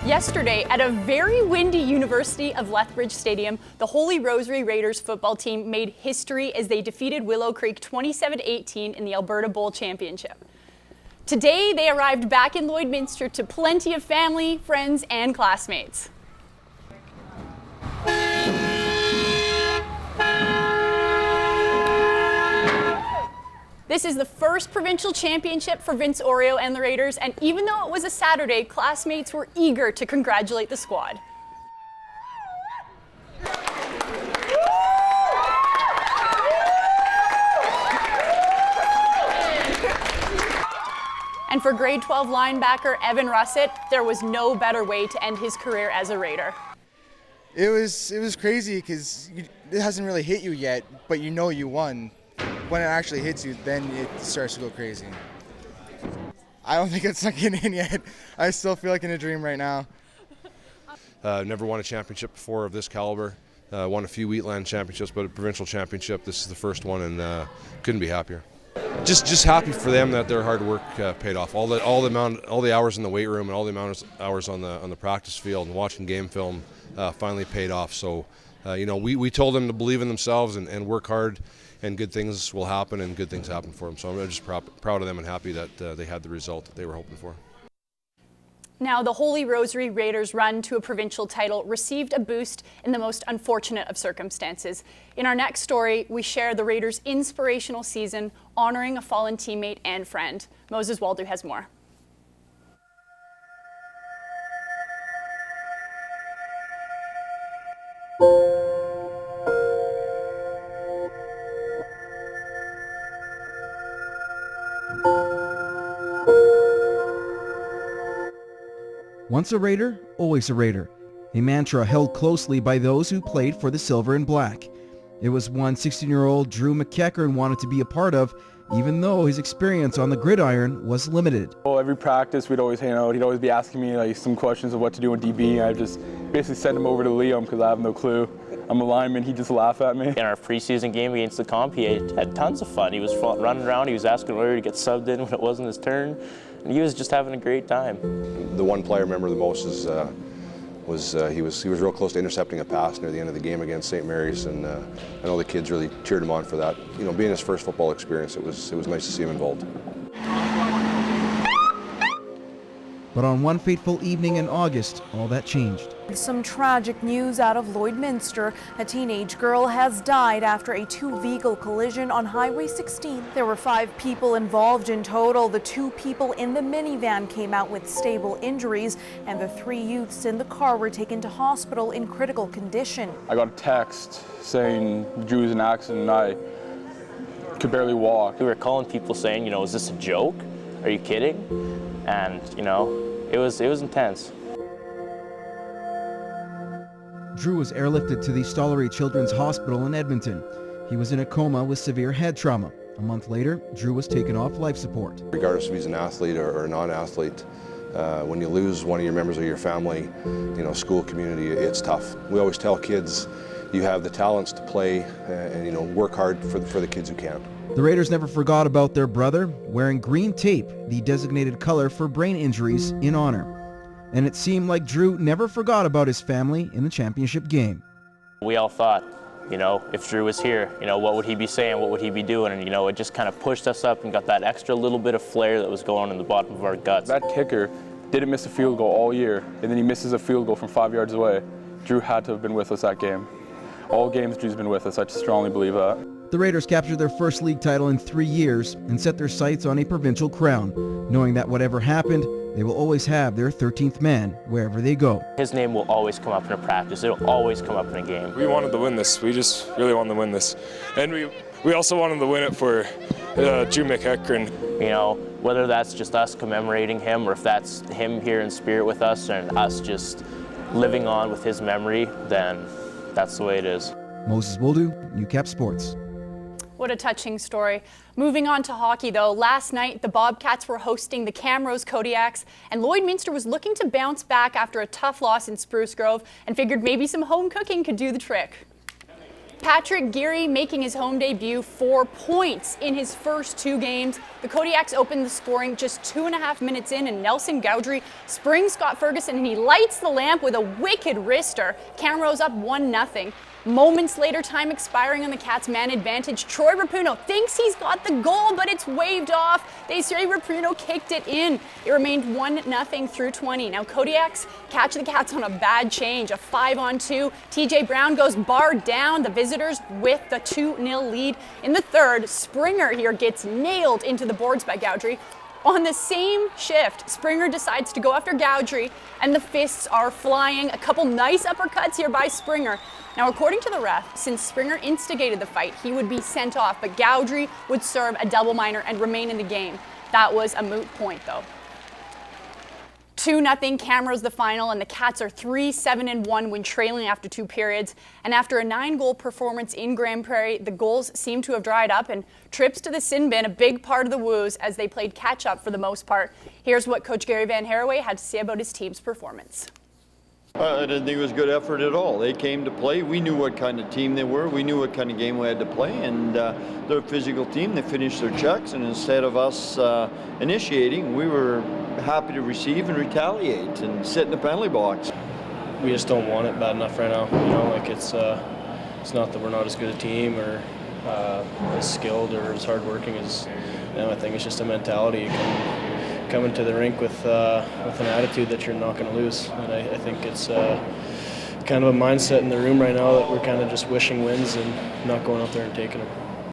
Yesterday, at a very windy University of Lethbridge Stadium, the Holy Rosary Raiders football team made history as they defeated Willow Creek 27-18 in the Alberta Bowl Championship. Today, they arrived back in Lloydminster to plenty of family, friends, and classmates. This is the first provincial championship for Vince Oreo and the Raiders, and even though it was a Saturday, classmates were eager to congratulate the squad. And for grade 12 linebacker Evan Russett, there was no better way to end his career as a Raider. It was crazy because it hasn't really hit you yet, but you know you won. When it actually hits you, then it starts to go crazy. I don't think it's sunk in yet. I still feel like in a dream right now. Never won a championship before of this caliber. Won a few Wheatland championships, but a provincial championship, this is the first one, and couldn't be happier. Just happy for them that their hard work paid off. All the hours in the weight room and all the amount of hours on the practice field and watching game film finally paid off. So we told them to believe in themselves and work hard, and good things will happen, and good things happen for them. So I'm just proud of them and happy that they had the result that they were hoping for. Now, the Holy Rosary Raiders' run to a provincial title received a boost in the most unfortunate of circumstances. In our next story, we share the Raiders' inspirational season, honoring a fallen teammate and friend. Moses Waldo has more. Once a Raider, always a Raider, a mantra held closely by those who played for the Silver and Black. It was one 16-year-old Drew Maceachern wanted to be a part of, even though his experience on the gridiron was limited. Well, every practice we'd always hang out. He'd always be asking me some questions of what to do in DB, and I just basically send him over to Liam because I have no clue. I'm a lineman, he'd just laugh at me. In our preseason game against the comp, he had tons of fun. He was running around, he was asking where to get subbed in when it wasn't his turn, and he was just having a great time. The one player I remember the most is he was real close to intercepting a pass near the end of the game against St. Mary's, and I know the kids really cheered him on for that. Being his first football experience, it was nice to see him involved. But on one fateful evening in August, all that changed. Some tragic news out of Lloydminster. A teenage girl has died after a two-vehicle collision on Highway 16. There were 5 people involved in total. The 2 people in the minivan came out with stable injuries, and the 3 youths in the car were taken to hospital in critical condition. I got a text saying Drew was in an accident and I could barely walk. We were calling people saying, is this a joke? Are you kidding? And, it was intense. Drew was airlifted to the Stollery Children's Hospital in Edmonton. He was in a coma with severe head trauma. A month later, Drew was taken off life support. Regardless if he's an athlete or a non-athlete, when you lose one of your members of your family, school community, it's tough. We always tell kids, you have the talents to play and work hard for the kids who can't. The Raiders never forgot about their brother, wearing green tape, the designated color for brain injuries, in honor. And it seemed like Drew never forgot about his family in the championship game. We all thought, if Drew was here, what would he be saying, what would he be doing? And, it just kind of pushed us up and got that extra little bit of flair that was going in the bottom of our guts. That kicker didn't miss a field goal all year, and then he misses a field goal from 5 yards away. Drew had to have been with us that game. All games Drew's been with us, I strongly believe that. The Raiders captured their first league title in 3 years and set their sights on a provincial crown, knowing that whatever happened, they will always have their 13th man wherever they go. His name will always come up in a practice. It will always come up in a game. We wanted to win this. We just really wanted to win this. And we also wanted to win it for Drew Maceachern. Whether that's just us commemorating him or if that's him here in spirit with us and us just living on with his memory, then that's the way it is. Moses Waldo, Newcap Sports. What a touching story. Moving on to hockey, though, last night the Bobcats were hosting the Camrose Kodiaks, and Lloydminster was looking to bounce back after a tough loss in Spruce Grove and figured maybe some home cooking could do the trick. Patrick Geary making his home debut, 4 points in his first 2 games. The Kodiaks opened the scoring just 2.5 minutes in, and Nelson Gowdry springs Scott Ferguson, and he lights the lamp with a wicked wrister. Camrose up 1-0. Moments later, time expiring on the Cats' man advantage. Troy Rapuno thinks he's got the goal, but it's waved off. They say Rapuno kicked it in. It remained 1-0 through 20. Now Kodiaks catch the Cats on a bad change, a 5-on-2. TJ Brown goes bar down. The visitors with the 2-0 lead. In the third, Springer here gets nailed into the boards by Gowdry. On the same shift, Springer decides to go after Gowdry, and the fists are flying. A couple nice uppercuts here by Springer. Now, according to the ref, since Springer instigated the fight, he would be sent off, but Gowdry would serve a double minor and remain in the game. That was a moot point, though. 2-0 Camrose the final, and the Cats are 3-7-1 when trailing after 2 periods. And after a 9-goal performance in Grand Prairie, the goals seem to have dried up, and trips to the sin bin a big part of the woos as they played catch-up for the most part. Here's what Coach Gary Van Haraway had to say about his team's performance. I didn't think it was good effort at all. They came to play. We knew what kind of team they were. We knew what kind of game we had to play, and they're a physical team. They finished their checks, and instead of us initiating, we were happy to receive and retaliate and sit in the penalty box. We just don't want it bad enough right now. You know, like it's not that we're not as good a team or as skilled or as hardworking as them. I think it's just a mentality. You can come into the rink with an attitude that you're not going to lose, and I think it's kind of a mindset in the room right now that we're kind of just wishing wins and not going out there and taking them.